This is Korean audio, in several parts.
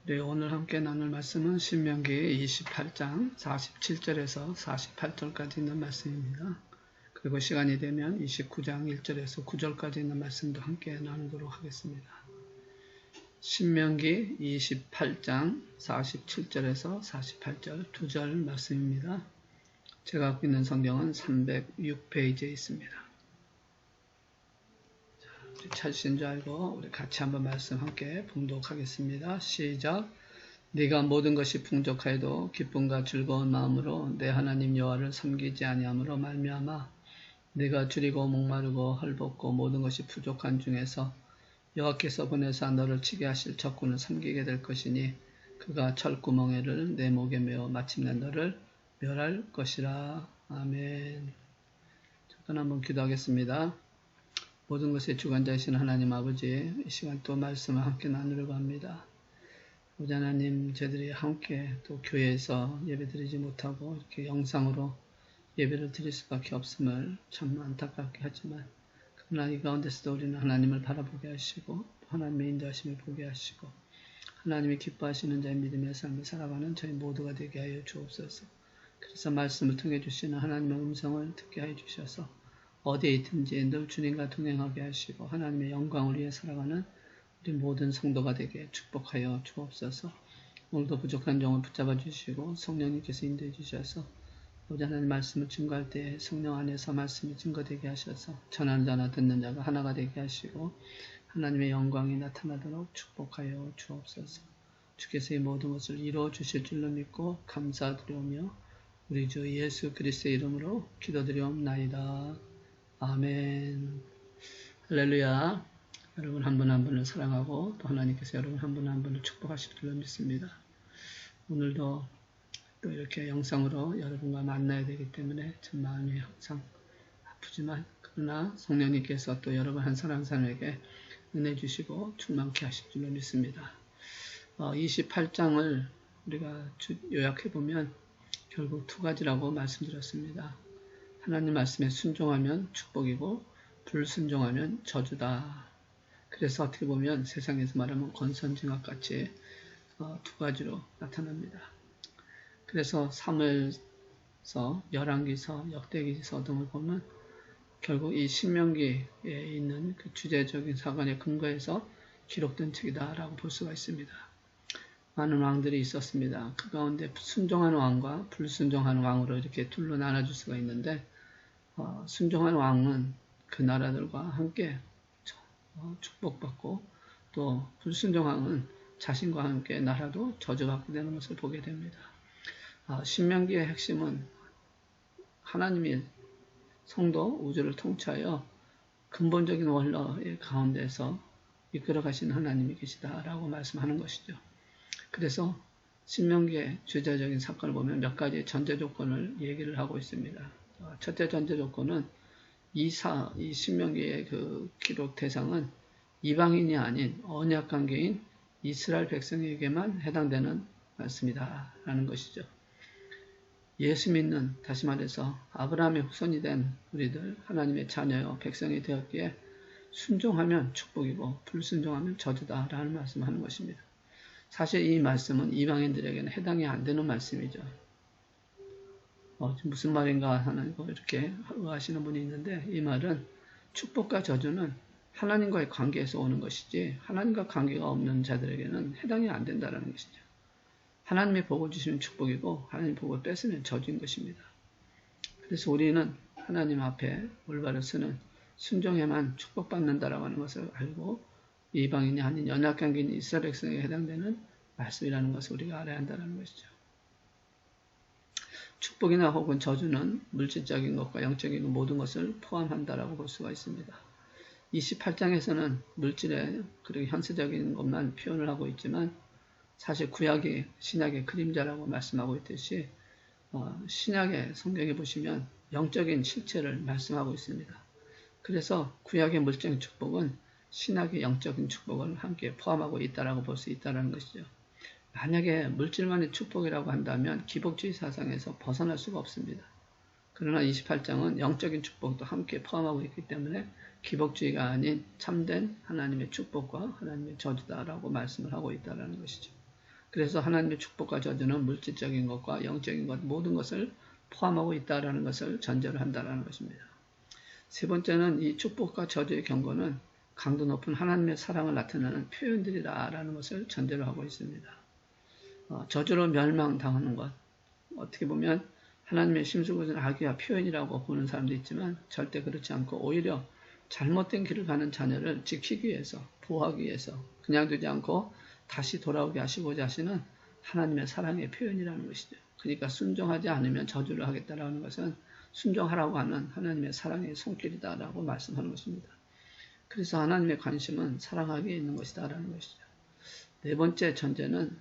우리 오늘 함께 나눌 말씀은 신명기 28장 47절에서 48절까지 있는 말씀입니다. 그리고 시간이 되면 29장 1절에서 9절까지 있는 말씀도 함께 나누도록 하겠습니다. 신명기 28장 47절에서 48절 2절 말씀입니다. 제가 갖고 있는 성경은 306페이지에 있습니다. 찾으신 줄 알고 우리 같이 한번 말씀 함께 봉독하겠습니다. 시작. 네가 모든 것이 풍족하여도 기쁨과 즐거운 마음으로 내 하나님 여호와를 섬기지 아니함으로 말미암아 네가 줄이고 목마르고 헐벗고 모든 것이 부족한 중에서 여호와께서 보내사 너를 치게 하실 적군을 섬기게 될 것이니 그가 철구멍에를 내 목에 메어 마침내 너를 멸할 것이라. 아멘. 잠깐 한번 기도하겠습니다. 모든 것의 주관자이신 하나님 아버지, 이 시간 또 말씀을 함께 나누려고 합니다. 아버지 하나님, 저희들이 함께 또 교회에서 예배드리지 못하고 이렇게 영상으로 예배를 드릴 수밖에 없음을 참 안타깝게 하지만, 그러나 이 가운데서도 우리는 하나님을 바라보게 하시고 하나님의 인도하심을 보게 하시고 하나님이 기뻐하시는 자의 믿음의 삶을 살아가는 저희 모두가 되게 하여 주옵소서. 그래서 말씀을 통해 주시는 하나님의 음성을 듣게 하여 주셔서 어디에 있든지 늘 주님과 동행하게 하시고 하나님의 영광을 위해 살아가는 우리 모든 성도가 되게 축복하여 주옵소서. 오늘도 부족한 종을 붙잡아 주시고 성령님께서 인도해 주셔서 아버지 하나님 말씀을 증거할 때 성령 안에서 말씀이 증거되게 하셔서 전하는 자나 듣는 자가 하나가 되게 하시고 하나님의 영광이 나타나도록 축복하여 주옵소서. 주께서 이 모든 것을 이루어 주실 줄로 믿고 감사드리오며 우리 주 예수 그리스도의 이름으로 기도드리옵나이다. 아멘. 할렐루야. 여러분 한 분 한 분을 사랑하고 또 하나님께서 여러분 한 분 한 분을 축복하실 줄로 믿습니다. 오늘도 또 이렇게 영상으로 여러분과 만나야 되기 때문에 참 마음이 항상 아프지만 그러나 성령님께서 또 여러분 한 사람 한 사람에게 은혜 주시고 충만케 하실 줄로 믿습니다. 28장을 우리가 요약해 보면 결국 두 가지라고 말씀드렸습니다. 하나님 말씀에 순종하면 축복이고 불순종하면 저주다. 그래서 어떻게 보면 세상에서 말하면 권선징악같이 두 가지로 나타납니다. 그래서 사무엘서, 열왕기서, 역대기서 등을 보면 결국 이 신명기에 있는 그 주제적인 사건에 근거해서 기록된 책이다라고 볼 수가 있습니다. 많은 왕들이 있었습니다. 그 가운데 순종하는 왕과 불순종하는 왕으로 이렇게 둘로 나눠줄 수가 있는데 순종한 왕은 그 나라들과 함께 축복받고 또 불순종한 왕은 자신과 함께 나라도 저주받게 되는 것을 보게 됩니다. 신명기의 핵심은 하나님이 성도 우주를 통치하여 근본적인 원로의 가운데서 이끌어 가시는 하나님이 계시다라고 말씀하는 것이죠. 그래서 신명기의 주제적인 사건을 보면 몇 가지 전제 조건을 얘기를 하고 있습니다. 첫째 전제 조건은 이 신명기의 그 기록 대상은 이방인이 아닌 언약 관계인 이스라엘 백성에게만 해당되는 말씀이다 라는 것이죠. 예수 믿는, 다시 말해서 아브라함의 후손이 된 우리들 하나님의 자녀요 백성이 되었기에 순종하면 축복이고 불순종하면 저주다 라는 말씀을 하는 것입니다. 사실 이 말씀은 이방인들에게는 해당이 안 되는 말씀이죠. 무슨 말인가 하는 거 이렇게 하시는 분이 있는데 이 말은 축복과 저주는 하나님과의 관계에서 오는 것이지 하나님과 관계가 없는 자들에게는 해당이 안 된다는 것이죠. 하나님의 복을 주시면 축복이고 하나님의 복을 뺏으면 저주인 것입니다. 그래서 우리는 하나님 앞에 올바로 쓰는 순종에만 축복받는다라고 하는 것을 알고 이방인이 아닌 연약관계인 이스라엘 백성에게 해당되는 말씀이라는 것을 우리가 알아야 한다는 것이죠. 축복이나 혹은 저주는 물질적인 것과 영적인 모든 것을 포함한다라고 볼 수가 있습니다. 28장에서는 물질의 그리고 현세적인 것만 표현을 하고 있지만 사실 구약이 신약의 그림자라고 말씀하고 있듯이 신약의 성경에 보시면 영적인 실체를 말씀하고 있습니다. 그래서 구약의 물질적인 축복은 신약의 영적인 축복을 함께 포함하고 있다라고 볼 수 있다는 것이죠. 만약에 물질만의 축복이라고 한다면 기복주의 사상에서 벗어날 수가 없습니다. 그러나 28장은 영적인 축복도 함께 포함하고 있기 때문에 기복주의가 아닌 참된 하나님의 축복과 하나님의 저주다라고 말씀을 하고 있다는 것이죠. 그래서 하나님의 축복과 저주는 물질적인 것과 영적인 것 모든 것을 포함하고 있다라는 것을 전제로 한다라는 것입니다. 세 번째는 이 축복과 저주의 경고는 강도 높은 하나님의 사랑을 나타내는 표현들이라는 것을 전제로 하고 있습니다. 저주로 멸망당하는 것, 어떻게 보면 하나님의 심수고전 악의와 표현이라고 보는 사람도 있지만 절대 그렇지 않고 오히려 잘못된 길을 가는 자녀를 지키기 위해서, 보호하기 위해서 그냥 두지 않고 다시 돌아오게 하시고자 하시는 하나님의 사랑의 표현이라는 것이죠. 그러니까 순종하지 않으면 저주를 하겠다라는 것은 순종하라고 하는 하나님의 사랑의 손길이다라고 말씀하는 것입니다. 그래서 하나님의 관심은 사랑하기에 있는 것이다라는 것이죠. 네 번째 전제는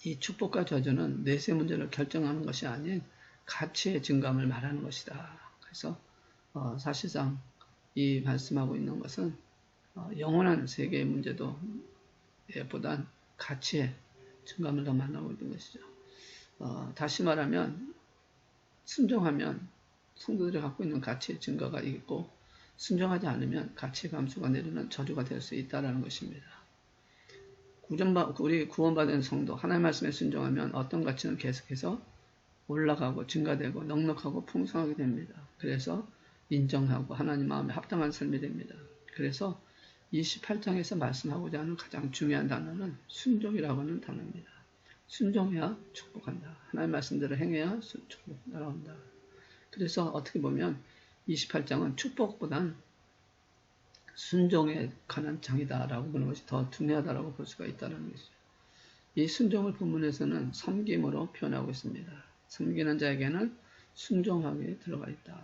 이 축복과 저주는 내세 문제를 결정하는 것이 아닌 가치의 증감을 말하는 것이다. 그래서 사실상 이 말씀하고 있는 것은 영원한 세계의 문제도 보단 가치의 증감을 더 만나고 있는 것이죠. 다시 말하면 순종하면 성도들이 갖고 있는 가치의 증거가 있고 순종하지 않으면 가치 감소가 내리는 저주가 될 수 있다는 것입니다. 우리 구원받은 성도 하나님의 말씀에 순종하면 어떤 가치는 계속해서 올라가고 증가되고 넉넉하고 풍성하게 됩니다. 그래서 인정하고 하나님 마음에 합당한 삶이 됩니다. 그래서 28장에서 말씀하고자 하는 가장 중요한 단어는 순종이라고 하는 단어입니다. 순종해야 축복한다. 하나님의 말씀대로 행해야 축복 따라온다. 그래서 어떻게 보면 28장은 축복보단 순종에 관한 장이다라고 보는 것이 더 중요하다라고 볼 수가 있다는 것이죠. 이 순종을 본문에서는 섬김으로 표현하고 있습니다. 섬기는 자에게는 순종하게 들어가 있다.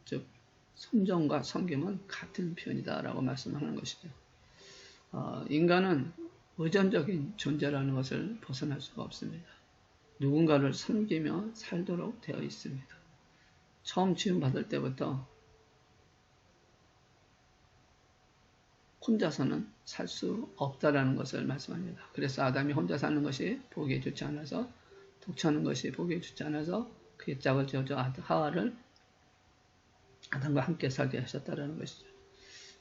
즉 순종과 섬김은 같은 표현이다라고 말씀하는 것이죠. 인간은 의존적인 존재라는 것을 벗어날 수가 없습니다. 누군가를 섬기며 살도록 되어 있습니다. 처음 지음받을 때부터 혼자서는 살 수 없다라는 것을 말씀합니다. 그래서 아담이 혼자 사는 것이 보기에 좋지 않아서 독처하는 것이 보기에 좋지 않아서 그의 짝을 지어줘 하와를 아담과 함께 살게 하셨다라는 것이죠.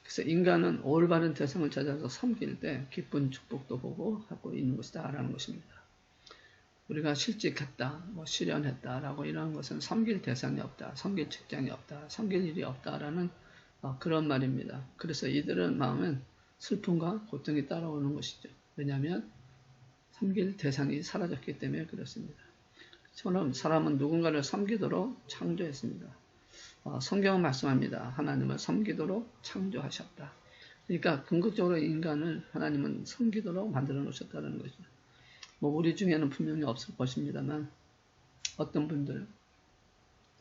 그래서 인간은 올바른 대상을 찾아서 섬길 때 기쁜 축복도 보고 하고 있는 것이다라는 것입니다. 우리가 실직했다, 실현했다라고 이러는 것은 섬길 대상이 없다, 섬길 직장이 없다, 섬길 일이 없다라는 그런 말입니다. 그래서 이들은 마음은 슬픔과 고통이 따라오는 것이죠. 왜냐하면 섬길 대상이 사라졌기 때문에 그렇습니다. 저는 사람은 누군가를 섬기도록 창조했습니다. 성경은 말씀합니다. 하나님을 섬기도록 창조하셨다. 그러니까 궁극적으로 인간을 하나님은 섬기도록 만들어 놓으셨다는 거죠. 우리 중에는 분명히 없을 것입니다만 어떤 분들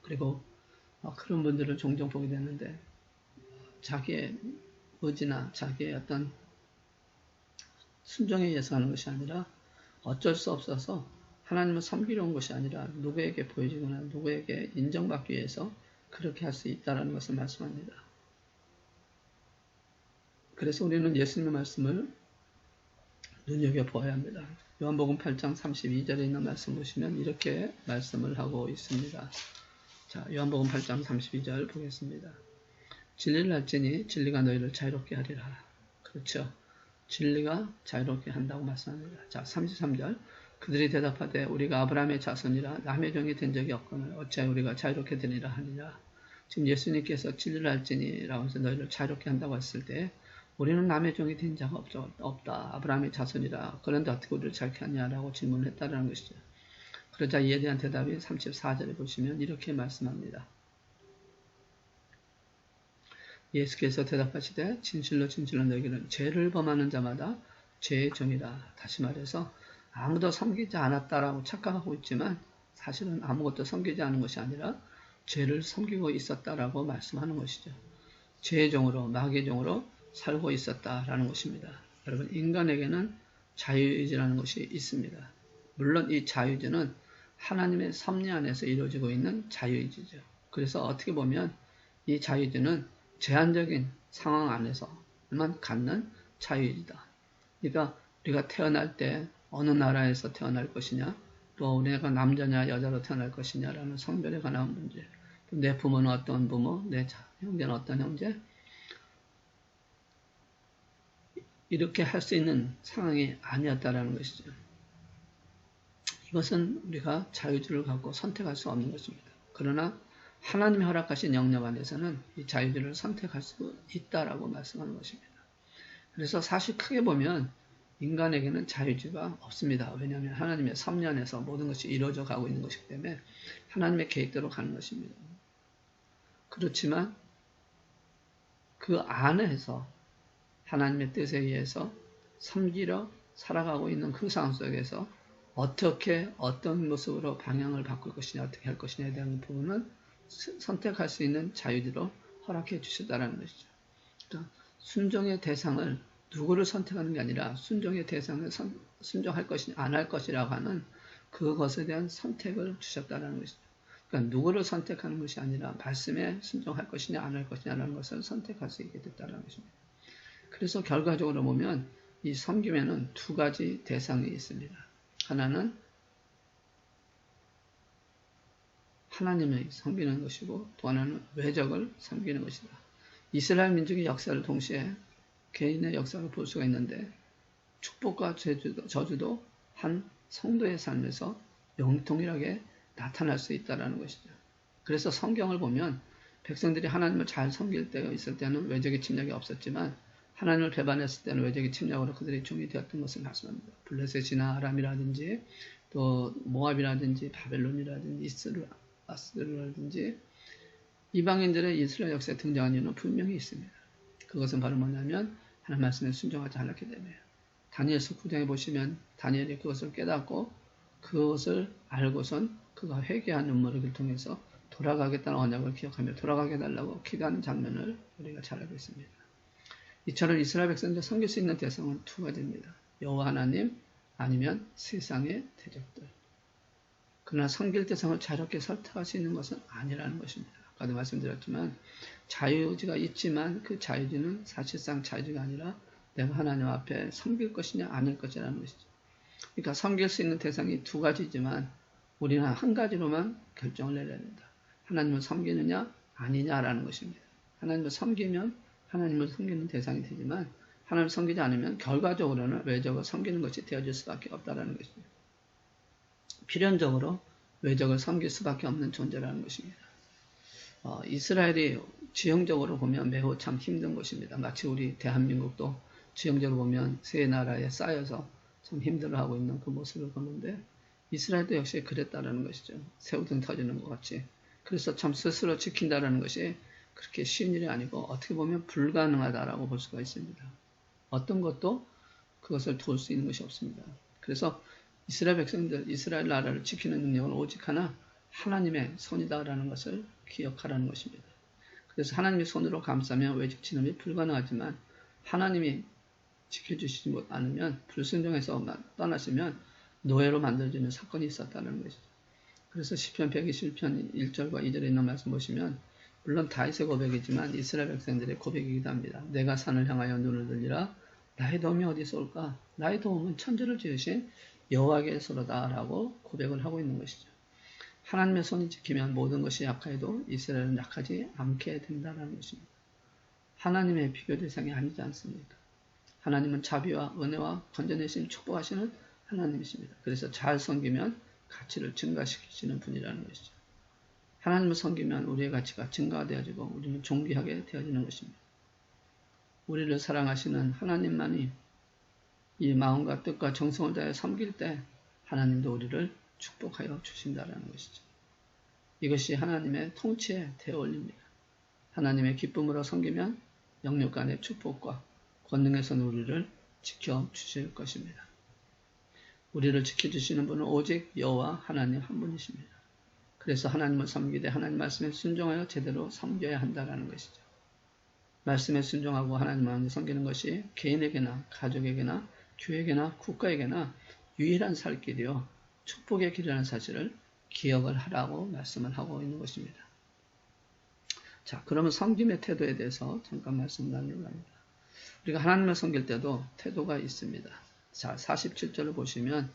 그리고 그런 분들을 종종 보게 되는데 자기의 의지나 자기의 어떤 순종에 의해서 하는 것이 아니라 어쩔 수 없어서 하나님을 섬기려는 것이 아니라 누구에게 보여지거나 누구에게 인정받기 위해서 그렇게 할 수 있다는 것을 말씀합니다. 그래서 우리는 예수님의 말씀을 눈여겨보아야 합니다. 요한복음 8장 32절에 있는 말씀 보시면 이렇게 말씀을 하고 있습니다. 자, 요한복음 8장 32절 보겠습니다. 진리를 알지니 진리가 너희를 자유롭게 하리라. 그렇죠. 진리가 자유롭게 한다고 말씀합니다. 자, 33절. 그들이 대답하되 우리가 아브라함의 자손이라 남의 종이 된 적이 없거늘 어찌하여 우리가 자유롭게 되리라 하니라. 지금 예수님께서 진리를 알지니라고 해서 너희를 자유롭게 한다고 했을 때 우리는 남의 종이 된 자가 없다. 아브라함의 자손이라. 그런데 어떻게 우리를 자유롭게 하냐라고 질문을 했다는 것이죠. 그러자 이에 대한 대답이 34절에 보시면 이렇게 말씀합니다. 예수께서 대답하시되 진실로 진실로 너희는 죄를 범하는 자마다 죄의 종이라. 다시 말해서 아무도 섬기지 않았다라고 착각하고 있지만 사실은 아무것도 섬기지 않은 것이 아니라 죄를 섬기고 있었다라고 말씀하는 것이죠. 죄의 종으로 마귀의 종으로 살고 있었다라는 것입니다. 여러분 인간에게는 자유의지라는 것이 있습니다. 물론 이 자유의지는 하나님의 섭리 안에서 이루어지고 있는 자유의지죠. 그래서 어떻게 보면 이 자유의지는 제한적인 상황 안에서만 갖는 자유의지다. 그러니까 우리가 태어날 때 어느 나라에서 태어날 것이냐, 또 우리가 남자냐 여자로 태어날 것이냐라는 성별에 관한 문제, 또 내 부모는 어떤 부모, 내 형제는 어떤 형제, 이렇게 할 수 있는 상황이 아니었다라는 것이죠. 이것은 우리가 자유주의를 갖고 선택할 수 없는 것입니다. 그러나 하나님이 허락하신 영역 안에서는 이 자유주의를 선택할 수 있다라고 말씀하는 것입니다. 그래서 사실 크게 보면 인간에게는 자유주의가 없습니다. 왜냐하면 하나님의 섭리 안에서 모든 것이 이루어져 가고 있는 것이기 때문에 하나님의 계획대로 가는 것입니다. 그렇지만 그 안에서 하나님의 뜻에 의해서 섬기려 살아가고 있는 그 상황 속에서 어떻게 어떤 모습으로 방향을 바꿀 것이냐 어떻게 할 것이냐에 대한 부분은 선택할 수 있는 자유주의로 허락해 주셨다는 것이죠. 그러니까 순종의 대상을 누구를 선택하는 게 아니라 순종의 대상을 순종할 것이냐 안 할 것이라고 하는 그것에 대한 선택을 주셨다는 것이죠. 그러니까 누구를 선택하는 것이 아니라 말씀에 순종할 것이냐 안 할 것이냐라는 것을 선택할 수 있게 됐다는 것입니다. 그래서 결과적으로 보면 이 섬김에는 두 가지 대상이 있습니다. 하나는 하나님을 섬기는 것이고 또 하나는 외적을 섬기는 것이다. 이스라엘 민족의 역사를 동시에 개인의 역사를 볼 수가 있는데 축복과 저주도 한 성도의 삶에서 영통일하게 나타날 수 있다는 것이죠. 그래서 성경을 보면 백성들이 하나님을 잘 섬길 때 있을 때는 외적의 침략이 없었지만 하나님을 배반했을 때는 외적의 침략으로 그들이 종이 되었던 것을 말씀합니다. 블레셋이나 아람이라든지 또 모압이라든지 바벨론이라든지 아스르라든지 이방인들의 이스라엘 역사에 등장한 이유는 분명히 있습니다. 그것은 바로 뭐냐면 하나님 말씀에 순종하지 않았기 때문에요. 다니엘서 9장에 보시면 다니엘이 그것을 깨닫고 그것을 알고선 그가 회개한 눈물을 통해서 돌아가겠다는 언약을 기억하며 돌아가게 해달라고 기도하는 장면을 우리가 잘 알고 있습니다. 이처럼 이스라엘 백성들 섬길 수 있는 대상은 두 가지입니다. 여호와 하나님 아니면 세상의 대적들. 그러나 섬길 대상을 자유롭게 선택할 수 있는 것은 아니라는 것입니다. 아까도 말씀드렸지만 자유의지가 있지만 그 자유의지는 사실상 자유의지가 아니라 내가 하나님 앞에 섬길 것이냐 아닐 것이라는 것이죠. 그러니까 섬길 수 있는 대상이 두 가지지만 우리는 한 가지로만 결정을 내려야 된다. 하나님을 섬기느냐 아니냐라는 것입니다. 하나님을 섬기면 하나님을 섬기는 대상이 되지만 하나님을 섬기지 않으면 결과적으로는 외적을 섬기는 것이 되어질 수밖에 없다는 것이죠. 필연적으로 외적을 섬길 수밖에 없는 존재라는 것입니다. 이스라엘이 지형적으로 보면 매우 참 힘든 곳입니다. 마치 우리 대한민국도 지형적으로 보면 세 나라에 쌓여서 참 힘들어하고 있는 그 모습을 보는데 이스라엘도 역시 그랬다라는 것이죠. 새우등 터지는 것 같이. 그래서 참 스스로 지킨다라는 것이 그렇게 쉬운 일이 아니고 어떻게 보면 불가능하다라고 볼 수가 있습니다. 어떤 것도 그것을 도울 수 있는 것이 없습니다. 그래서 이스라엘 백성들, 이스라엘 나라를 지키는 능력은 오직 하나 하나님의 손이다라는 것을 기억하라는 것입니다. 그래서 하나님의 손으로 감싸면 외적 진압이 불가능하지만 하나님이 지켜주시지 않으면 불순종해서 떠나시면 노예로 만들어지는 사건이 있었다는 것이죠. 그래서 시편 121편 1절과 2절에 있는 말씀 보시면 물론 다윗의 고백이지만 이스라엘 백성들의 고백이기도 합니다. 내가 산을 향하여 눈을 들리라 나의 도움이 어디서 올까? 나의 도움은 천지를 지으신 여호와께서로다 라고 고백을 하고 있는 것이죠. 하나님의 손이 지키면 모든 것이 약하여도 이스라엘은 약하지 않게 된다는 것입니다. 하나님의 비교 대상이 아니지 않습니까? 하나님은 자비와 은혜와 건져내신 축복하시는 하나님이십니다. 그래서 잘 섬기면 가치를 증가시키시는 분이라는 것이죠. 하나님을 섬기면 우리의 가치가 증가되어지고 우리는 존귀하게 되어지는 것입니다. 우리를 사랑하시는 하나님만이 이 마음과 뜻과 정성을 다해 섬길 때 하나님도 우리를 축복하여 주신다는 것이죠. 이것이 하나님의 통치의 대원리입니다. 하나님의 기쁨으로 섬기면 영육 간의 축복과 권능의 손 우리를 지켜주실 것입니다. 우리를 지켜주시는 분은 오직 여호와 하나님 한 분이십니다. 그래서 하나님을 섬기되 하나님 말씀에 순종하여 제대로 섬겨야 한다는 것이죠. 말씀에 순종하고 하나님을 섬기는 것이 개인에게나 가족에게나 교회에게나 국가에게나 유일한 살 길이요 축복의 길이라는 사실을 기억을 하라고 말씀을 하고 있는 것입니다. 자, 그러면 섬김의 태도에 대해서 잠깐 말씀 나누려고 합니다. 우리가 하나님을 섬길 때도 태도가 있습니다. 자, 47절을 보시면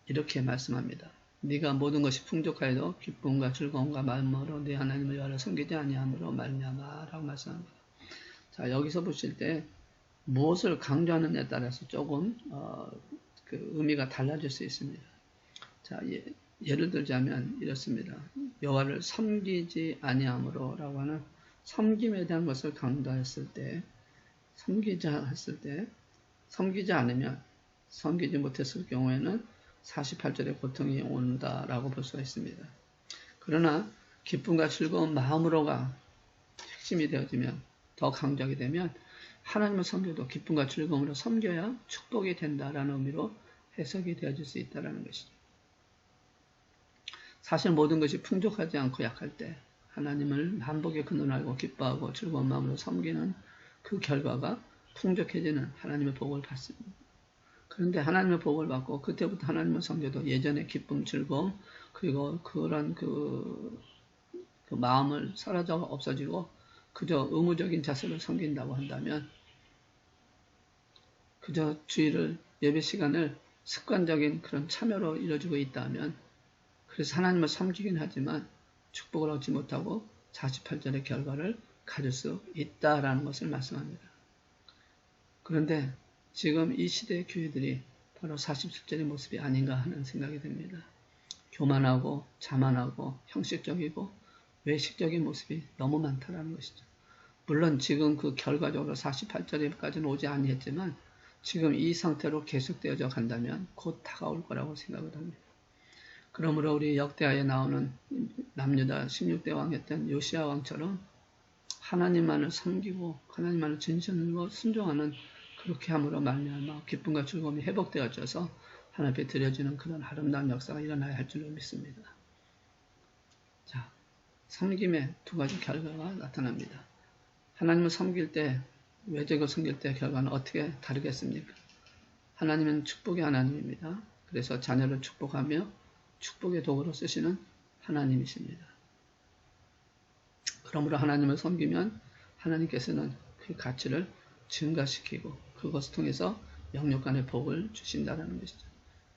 이렇게 말씀합니다. 네가 모든 것이 풍족하여도 기쁨과 즐거움과 마음으로 네 하나님을 여호와를 섬기지 아니함으로 말미암아라고 말씀합니다. 자, 여기서 보실 때 무엇을 강조하느냐에 따라서 조금 그 의미가 달라질 수 있습니다. 자, 예를 들자면 이렇습니다. 여호와를 섬기지 아니함으로라고 하는 섬김에 대한 것을 강조했을 때, 섬기지 않으면, 섬기지 못했을 경우에는 48절에 고통이 온다라고 볼 수가 있습니다. 그러나 기쁨과 즐거운 마음으로가 핵심이 되어지면, 더 강조하게 되면 하나님을 섬겨도 기쁨과 즐거움으로 섬겨야 축복이 된다라는 의미로 해석이 되어질 수 있다는 것이죠. 사실 모든 것이 풍족하지 않고 약할 때 하나님을 만복의 근원을 알고 기뻐하고 즐거운 마음으로 섬기는 그 결과가 풍족해지는 하나님의 복을 받습니다. 그런데 하나님의 복을 받고 그때부터 하나님을 섬겨도 예전의 기쁨, 즐거움, 그리고 그런 그 마음을 사라져 없어지고 그저 의무적인 자세로 섬긴다고 한다면, 그저 주일을, 예배 시간을 습관적인 그런 참여로 이루어지고 있다면, 그래서 하나님을 섬기긴 하지만 축복을 얻지 못하고 48절의 결과를 가질 수 있다라는 것을 말씀합니다. 그런데 지금 이 시대의 교회들이 바로 47절의 모습이 아닌가 하는 생각이 듭니다. 교만하고 자만하고 형식적이고 외식적인 모습이 너무 많다라는 것이죠. 물론 지금 그 결과적으로 48절에까지는 오지 아니했지만 지금 이 상태로 계속되어져 간다면 곧 다가올 거라고 생각을 합니다. 그러므로 우리 역대하에 나오는 남유다 16대 왕이었던 요시야 왕처럼 하나님만을 섬기고 하나님만을 진실로 순종하는, 그렇게 함으로 말미암아 기쁨과 즐거움이 회복되어져서 하나님 앞에 드려지는 그런 아름다운 역사가 일어나야 할 줄로 믿습니다. 자, 섬김의 두 가지 결과가 나타납니다. 하나님을 섬길 때, 외적을 섬길 때 결과는 어떻게 다르겠습니까? 하나님은 축복의 하나님입니다. 그래서 자녀를 축복하며 축복의 도구로 쓰시는 하나님이십니다. 그러므로 하나님을 섬기면 하나님께서는 그 가치를 증가시키고 그것을 통해서 영육 간의 복을 주신다는 것이죠.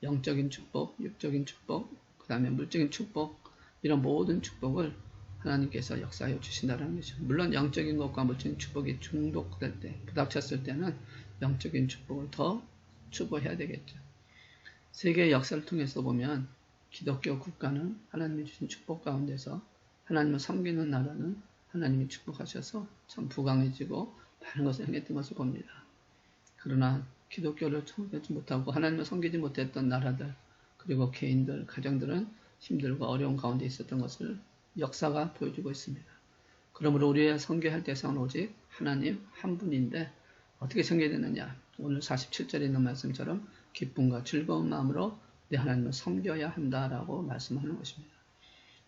영적인 축복, 육적인 축복, 그 다음에 물적인 축복, 이런 모든 축복을 하나님께서 역사하여 주신다는 것이죠. 물론 영적인 것과 물적인 축복이 중독될 때, 부닥쳤을 때는 영적인 축복을 더 추구해야 되겠죠. 세계의 역사를 통해서 보면 기독교 국가는 하나님이 주신 축복 가운데서 하나님을 섬기는 나라는 하나님이 축복하셔서 참 부강해지고 많은 것을 행했던 것을 봅니다. 그러나 기독교를 섬기지 못하고 하나님을 섬기지 못했던 나라들, 그리고 개인들, 가정들은 힘들고 어려운 가운데 있었던 것을 역사가 보여주고 있습니다. 그러므로 우리의 섬겨할 대상은 오직 하나님 한 분인데 어떻게 섬겨야 되느냐? 오늘 47절에 있는 말씀처럼 기쁨과 즐거운 마음으로 내 하나님을 섬겨야 한다라고 말씀하는 것입니다.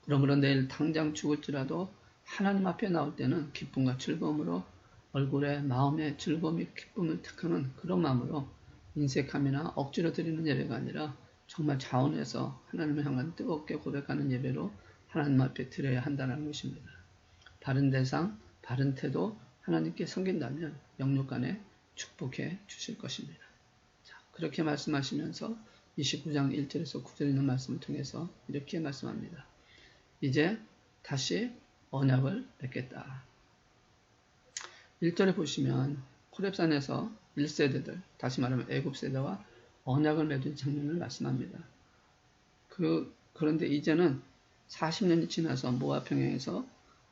그러므로 내일 당장 죽을지라도 하나님 앞에 나올 때는 기쁨과 즐거움으로, 얼굴에 마음의 즐거움이 기쁨을 택하는 그런 마음으로 인색함이나 억지로 드리는 예배가 아니라 정말 자원해서 하나님을 향한 뜨겁게 고백하는 예배로 하나님 앞에 드려야 한다는 것입니다. 바른 대상, 바른 태도, 하나님께 섬긴다면 영육 간에 축복해 주실 것입니다. 자, 그렇게 말씀하시면서 29장 1절에서 9절에 있는 말씀을 통해서 이렇게 말씀합니다. 이제 다시 언약을 맺겠다. 1절에 보시면 호렙산에서 1세대들, 다시 말하면 애굽 세대와 언약을 맺은 장면을 말씀합니다. 그런데 이제는 40년이 지나서 모압 평양에서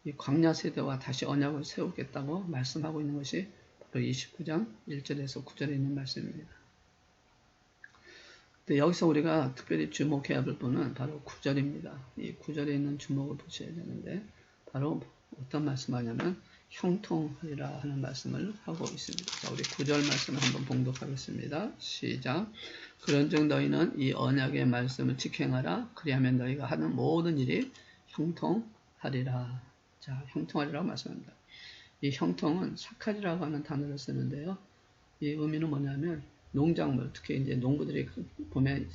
이 광야 세대와 다시 언약을 세우겠다고 말씀하고 있는 것이 바로 29장 1절에서 9절에 있는 말씀입니다. 근데 여기서 우리가 특별히 주목해야 할 부분은 바로 9절입니다. 이 9절에 있는 주목을 보셔야 되는데 바로 어떤 말씀하냐면 형통하리라 하는 말씀을 하고 있습니다. 자, 우리 9절 말씀을 한번 봉독하겠습니다. 시작. 그런즉 너희는 이 언약의 말씀을 지켜행하라. 그리하면 너희가 하는 모든 일이 형통하리라. 자, 형통하리라고 말씀합니다. 이 형통은 사칼이라고 하는 단어를 쓰는데요. 이 의미는 뭐냐면 농작물, 특히 이제 농부들이 봄에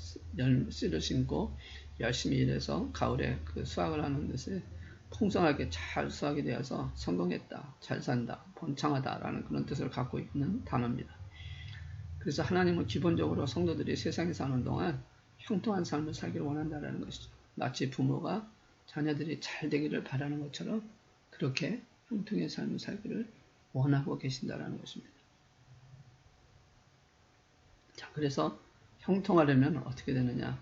씨를 심고 열심히 일해서 가을에 그 수확을 하는 것을 풍성하게 잘 수확이 되어서 성공했다, 잘 산다, 번창하다라는 그런 뜻을 갖고 있는 단어입니다. 그래서 하나님은 기본적으로 성도들이 세상에 사는 동안 형통한 삶을 살기를 원한다는 것이죠. 마치 부모가 자녀들이 잘 되기를 바라는 것처럼 그렇게 형통의 삶을 살기를 원하고 계신다는 것입니다. 자, 그래서 형통하려면 어떻게 되느냐?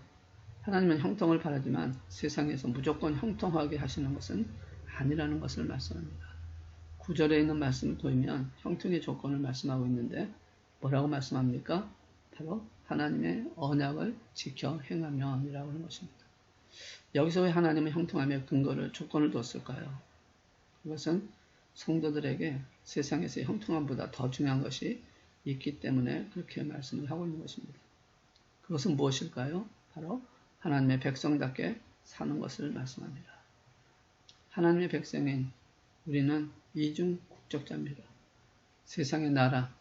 하나님은 형통을 바라지만 세상에서 무조건 형통하게 하시는 것은 아니라는 것을 말씀합니다. 9절에 있는 말씀을 보면 형통의 조건을 말씀하고 있는데 뭐라고 말씀합니까? 바로 하나님의 언약을 지켜 행하며 이라고 하는 것입니다. 여기서 왜 하나님은 형통함의 근거를 조건을 뒀을까요? 그것은 성도들에게 세상에서의 형통함보다 더 중요한 것이 있기 때문에 그렇게 말씀을 하고 있는 것입니다. 그것은 무엇일까요? 바로 하나님의 백성답게 사는 것을 말씀합니다. 하나님의 백성인 우리는 이중 국적자입니다. 세상의 나라,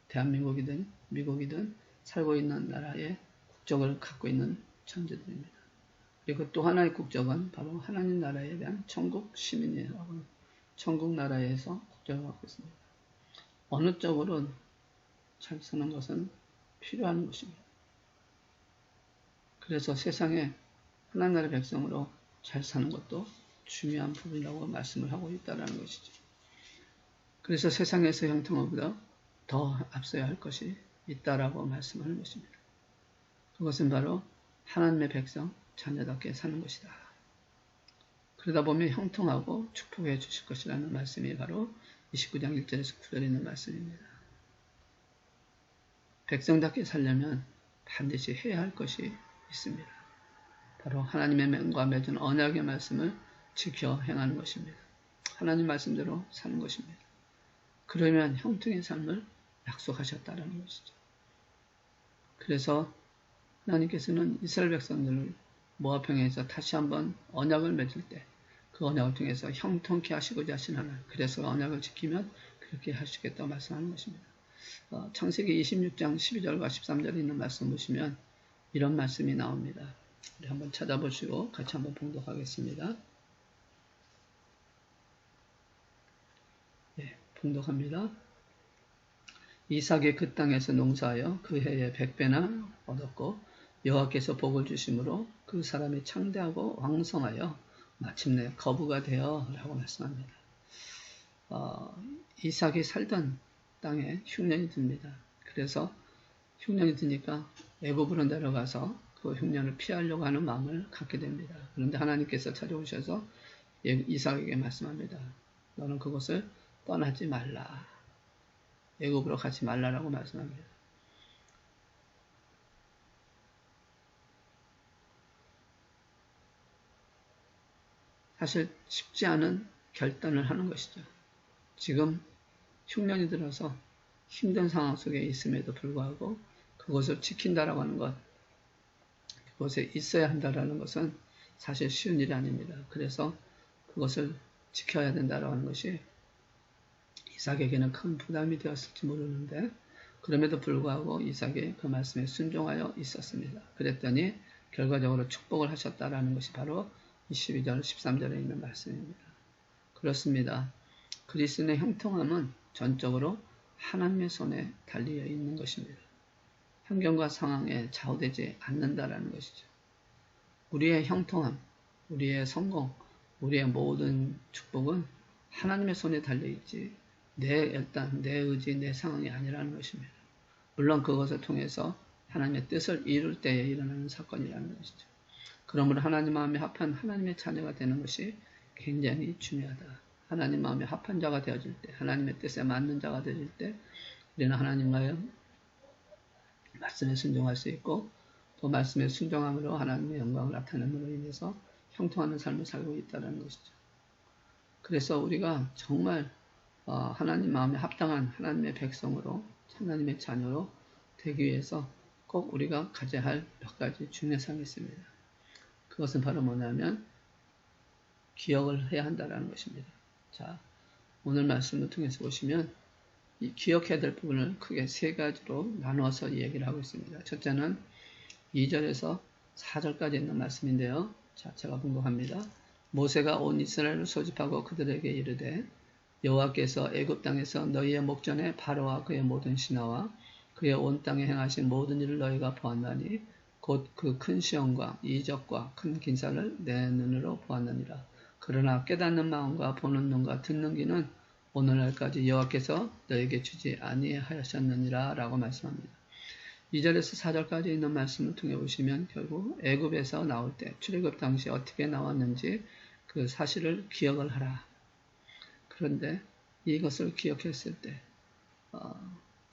대한민국이든 미국이든 살고 있는 나라의 국적을 갖고 있는 천재들입니다. 그리고 또 하나의 국적은 바로 하나님 나라에 대한 천국 시민이라고 천국 나라에서 국적을 갖고 있습니다. 어느 쪽으로 잘 사는 것은 필요한 것입니다. 그래서 세상에 하나님 나라의 백성으로 잘 사는 것도 중요한 부분이라고 말씀을 하고 있다는 것이죠. 그래서 세상에서 형통함보다 더 앞서야 할 것이 있다라고 말씀하는 것입니다. 그것은 바로 하나님의 백성, 자녀답게 사는 것이다. 그러다 보면 형통하고 축복해 주실 것이라는 말씀이 바로 29장 1절에서 9절에 있는 말씀입니다. 백성답게 살려면 반드시 해야 할 것이 있습니다. 바로 하나님의 명과 맺은 언약의 말씀을 지켜 행하는 것입니다. 하나님 말씀대로 사는 것입니다. 그러면 형통의 삶을 약속하셨다는 것이죠. 그래서 하나님께서는 이스라엘 백성들을 모압평에서 다시 한번 언약을 맺을 때 그 언약을 통해서 형통케 하시고자 하신 하나님, 그래서 언약을 지키면 그렇게 하시겠다고 말씀하는 것입니다. 창세기 26장 12절과 13절에 있는 말씀 보시면 이런 말씀이 나옵니다. 우리 한번 찾아보시고 같이 한번 봉독하겠습니다. 네, 봉독합니다. 이삭이 그 땅에서 농사하여 그 해에 100배나 얻었고 여호와께서 복을 주심으로 그 사람이 창대하고 왕성하여 마침내 거부가 되어 라고 말씀합니다. 이삭이 살던 땅에 흉년이 듭니다. 그래서 흉년이 드니까 애굽으로 내려가서 그 흉년을 피하려고 하는 마음을 갖게 됩니다. 그런데 하나님께서 찾아오셔서 이삭에게 말씀합니다. 너는 그곳을 떠나지 말라. 애굽으로 가지 말라라고 말씀합니다. 사실 쉽지 않은 결단을 하는 것이죠. 지금 흉년이 들어서 힘든 상황 속에 있음에도 불구하고 그것을 지킨다라고 하는 것, 그곳에 있어야 한다라는 것은 사실 쉬운 일이 아닙니다. 그래서 그것을 지켜야 된다라고 하는 것이 이삭에게는 큰 부담이 되었을지 모르는데 그럼에도 불구하고 이삭이 그 말씀에 순종하여 있었습니다. 그랬더니 결과적으로 축복을 하셨다라는 것이 바로 22절, 13절에 있는 말씀입니다. 그렇습니다. 그리스도의 형통함은 전적으로 하나님의 손에 달려 있는 것입니다. 환경과 상황에 좌우되지 않는다라는 것이죠. 우리의 형통함, 우리의 성공, 우리의 모든 축복은 하나님의 손에 달려있지 일단 내 의지, 내 상황이 아니라는 것입니다. 물론 그것을 통해서 하나님의 뜻을 이룰 때에 일어나는 사건이라는 것이죠. 그러므로 하나님 마음에 합한 하나님의 자녀가 되는 것이 굉장히 중요하다. 하나님 마음에 합한 자가 되어질 때, 하나님의 뜻에 맞는 자가 되어질 때 우리는 하나님과의 말씀에 순종할 수 있고 또 말씀에 순종함으로 하나님의 영광을 나타냄으로 인해서 형통하는 삶을 살고 있다는 것이죠. 그래서 우리가 정말 하나님 마음에 합당한 하나님의 백성으로 하나님의 자녀로 되기 위해서 꼭 우리가 가져야 할 몇 가지 중요한 사항이 있습니다. 그것은 바로 뭐냐면 기억을 해야 한다는 것입니다. 자, 오늘 말씀을 통해서 보시면 이 기억해야 될 부분을 크게 세 가지로 나누어서 얘기를 하고 있습니다. 첫째는 2절에서 4절까지 있는 말씀인데요. 자, 제가 봉독합니다. 모세가 온 이스라엘을 소집하고 그들에게 이르되 여호와께서 애굽 땅에서 너희의 목전에 바로와 그의 모든 신하와 그의 온 땅에 행하신 모든 일을 너희가 보았나니 곧 그 큰 시험과 이적과 큰 긴사를 내 눈으로 보았느니라. 그러나 깨닫는 마음과 보는 눈과 듣는 귀는 오늘날까지 여호와께서 너에게 주지 아니하셨느니라 라고 말씀합니다. 2절에서 4절까지 있는 말씀을 통해 보시면 결국 애굽에서 나올 때 출애굽 당시 어떻게 나왔는지 그 사실을 기억을 하라. 그런데 이것을 기억했을 때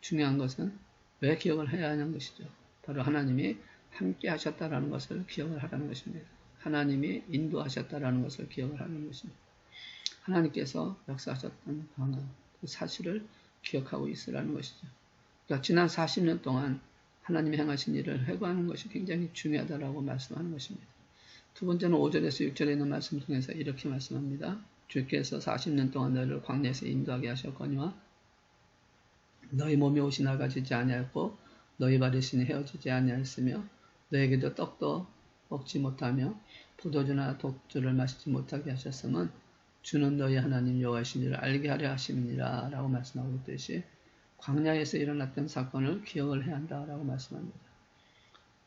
중요한 것은 왜 기억을 해야 하는 것이죠. 바로 하나님이 함께 하셨다라는 것을 기억을 하라는 것입니다. 하나님이 인도하셨다라는 것을 기억을 하는 것입니다. 하나님께서 역사하셨던 강한 그 사실을 기억하고 있으라는 것이죠. 그러니까 지난 40년 동안 하나님이 행하신 일을 회고하는 것이 굉장히 중요하다라고 말씀하는 것입니다. 두 번째는 5절에서 6절에 있는 말씀 통해서 이렇게 말씀합니다. 주께서 40년 동안 너희를 광야에서 인도하게 하셨거니와 너희 몸이 옷이 낡아지지 아니하였고 너희 발이 신이 헤어지지 아니하였으며 너에게도 떡도 먹지 못하며 포도주나 독주를 마시지 못하게 하셨음은 주는 너희 하나님 여호와이시니를 알게 하려 하심이니라 라고 말씀하고 있듯이 광야에서 일어났던 사건을 기억을 해야 한다라고 말씀합니다.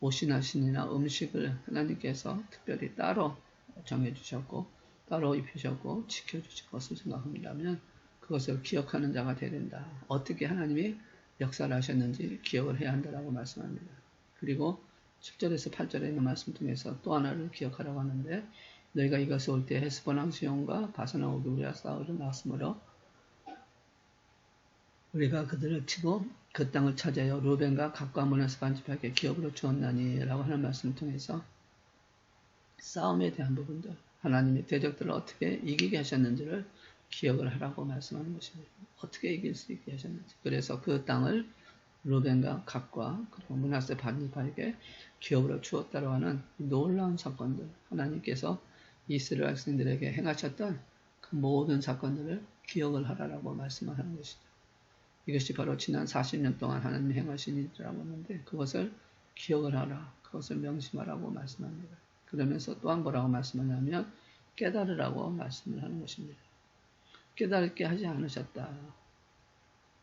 옷이나 신이나 음식을 하나님께서 특별히 따로 정해주셨고 따로 입히셨고 지켜주실 것을 생각한다면 그것을 기억하는 자가 되어야 된다. 어떻게 하나님이 역사를 하셨는지 기억을 해야 한다라고 말씀합니다. 그리고 7절에서 8절에 있는 말씀 통해서 또 하나를 기억하라고 하는데 너희가 이것을 올 때 헤스보랑 시온과 바산하고 우리와 싸우러 나왔으므로 우리가 그들을 치고 그 땅을 차지하여 루벤과 각과 문에서 반집하게 기업으로 주었나니 라고 하는 말씀을 통해서 싸움에 대한 부분들 하나님이 대적들을 어떻게 이기게 하셨는지를 기억을 하라고 말씀하는 것입니다. 어떻게 이길 수 있게 하셨는지. 그래서 그 땅을 루벤과 각과 그리고 므낫세 반집하에게 기업으로 주었다고 하는 놀라운 사건들 하나님께서 이스라엘 백성들에게 행하셨던 그 모든 사건들을 기억을 하라고 말씀을 하는 것이죠. 이것이 바로 지난 40년 동안 하나님이 행하신 일이라고 하는데 그것을 기억을 하라, 그것을 명심하라고 말씀합니다. 그러면서 또한 뭐라고 말씀하냐면 깨달으라고 말씀을 하는 것입니다. 깨달게 하지 않으셨다.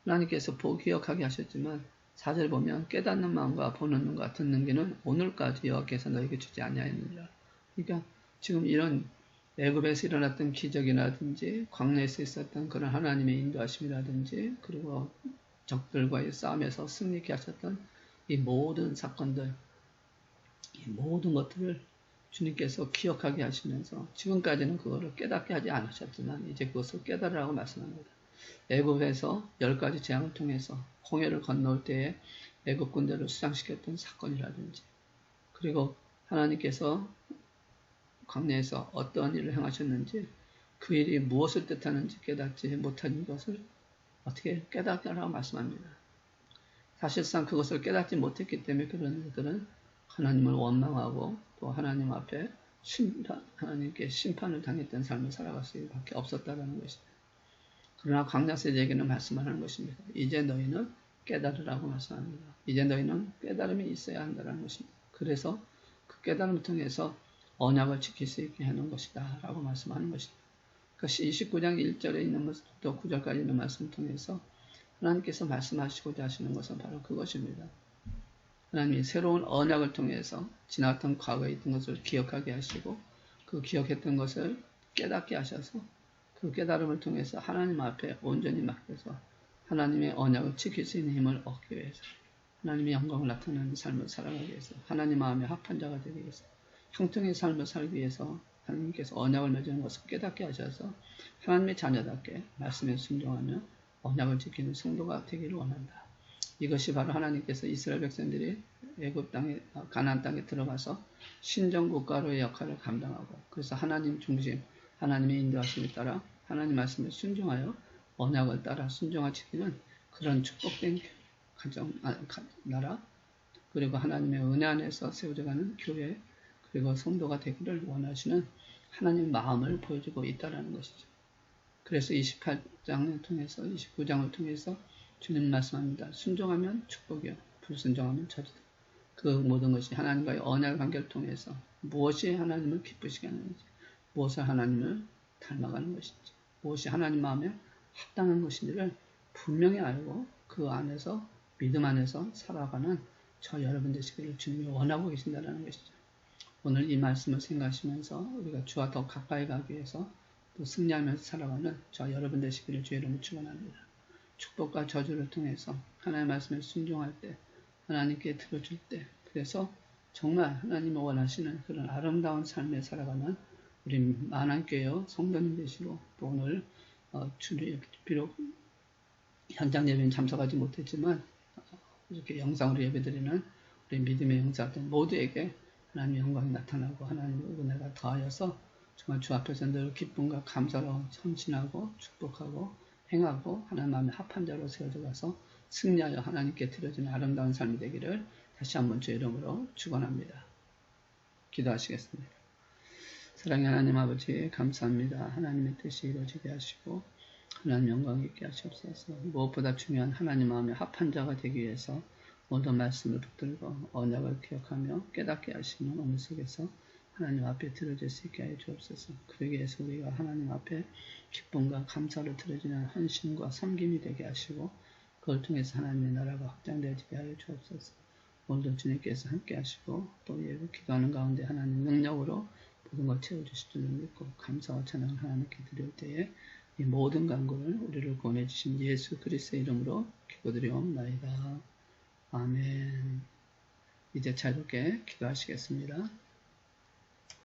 하나님께서 기억하게 하셨지만 4절 보면 깨닫는 마음과 보는 눈과 듣는 귀는 오늘까지 여호와께서 너에게 주지 아니하였느니라. 그러니까 지금 이런 애굽에서 일어났던 기적이라든지 광야에서 있었던 그런 하나님의 인도하심이라든지 그리고 적들과의 싸움에서 승리케 하셨던 이 모든 사건들, 이 모든 것들을 주님께서 기억하게 하시면서 지금까지는 그거를 깨닫게 하지 않으셨지만 이제 그것을 깨달으라고 말씀합니다. 애굽에서 10가지 재앙을 통해서 홍해를 건너올 때에 애굽 군대를 수상시켰던 사건이라든지 그리고 하나님께서 광야에서 어떠한 일을 행하셨는지 그 일이 무엇을 뜻하는지 깨닫지 못한 것을 어떻게 깨닫게 하라고 말씀합니다. 사실상 그것을 깨닫지 못했기 때문에 그런 이들은 하나님을 원망하고 또 하나님 앞에 하나님께 심판을 당했던 삶을 살아갈 수밖에 없었다는 것입니다. 그러나 광야세대에게는 말씀을 하는 것입니다. 이제 너희는 깨달으라고 말씀합니다. 이제 너희는 깨달음이 있어야 한다는 것입니다. 그래서 그 깨달음을 통해서 언약을 지킬 수 있게 하는 것이다 라고 말씀하는 것입니다. 그것이 29장 1절에 있는 것부터 9절까지 있는 말씀을 통해서 하나님께서 말씀하시고자 하시는 것은 바로 그것입니다. 하나님이 새로운 언약을 통해서 지났던 과거에 있던 것을 기억하게 하시고 그 기억했던 것을 깨닫게 하셔서 그 깨달음을 통해서 하나님 앞에 온전히 맡겨서 하나님의 언약을 지킬 수 있는 힘을 얻기 위해서 하나님의 영광을 나타내는 삶을 살아가기 위해서 하나님 마음에 합한 자가 되기 위해서 형통의 삶을 살기 위해서 하나님께서 언약을 맺는 것을 깨닫게 하셔서 하나님의 자녀답게 말씀에 순종하며 언약을 지키는 성도가 되기를 원한다. 이것이 바로 하나님께서 이스라엘 백성들이 애굽 땅에 가나안 땅에 들어가서 신정 국가로의 역할을 감당하고 그래서 하나님 중심 하나님의 인도하심에 따라 하나님 말씀에 순종하여 언약을 따라 순종하 지키는 그런 축복된 가정 나라 그리고 하나님의 은혜 안에서 세워져가는 교회 그리고 성도가 되기를 원하시는 하나님의 마음을 보여주고 있다는 것이죠. 그래서 28장을 통해서 29장을 통해서 주님 말씀합니다. 순종하면 축복이요 불순종하면 저주다. 그 모든 것이 하나님과의 언약 관계를 통해서 무엇이 하나님을 기쁘시게 하는지 무엇을 하나님을 닮아가는 것인지 무엇이 하나님 마음에 합당한 것인지를 분명히 알고 그 안에서 믿음 안에서 살아가는 저 여러분 되시기를 주님이 원하고 계신다는 것이죠. 오늘 이 말씀을 생각하시면서 우리가 주와 더 가까이 가기 위해서 또 승리하면서 살아가는 저 여러분 되시기를 주의 이름으로 축원합니다. 축복과 저주를 통해서 하나님의 말씀에 순종할 때 하나님께 들어줄 때, 그래서 정말 하나님이 원하시는 그런 아름다운 삶에 살아가는 우리 만안교회 성도님 되시고, 또 오늘 비록 현장 예배는 참석하지 못했지만 이렇게 영상으로 예배드리는 우리 믿음의 영사들 모두에게 하나님의 영광이 나타나고 하나님의 은혜가 더하여서 정말 주 앞에서 늘 기쁨과 감사로 헌신하고 축복하고 행하고 하나님 마음에 합한 자로 세워져 가서 승리하여 하나님께 드려지는 아름다운 삶이 되기를 다시 한번 주의 이름으로 축원합니다. 기도하시겠습니다. 사랑의 하나님 아버지 감사합니다. 하나님의 뜻이 이루어지게 하시고 하나님 영광 있게 하시옵소서. 무엇보다 중요한 하나님 마음에 합한 자가 되기 위해서 모든 말씀을 붙들고 언약을 기억하며 깨닫게 하시는 오늘 속에서 하나님 앞에 드려질 수 있게 하여 주옵소서. 그러기 위해서 우리가 하나님 앞에 기쁨과 감사로 드려지는 헌신과 섬김이 되게 하시고 그걸 통해서 하나님의 나라가 확장되어지게 하여 주옵소서. 오늘도 주님께서 함께 하시고 또 예배 기도하는 가운데 하나님 능력으로 모든 걸 채워주실 줄을 믿고 감사와 찬양을 하나님께 드릴 때에 이 모든 간구를 우리를 구원해주신 예수 그리스도의 이름으로 기도드리옵나이다. 아멘. 이제 자유롭게 기도하시겠습니다.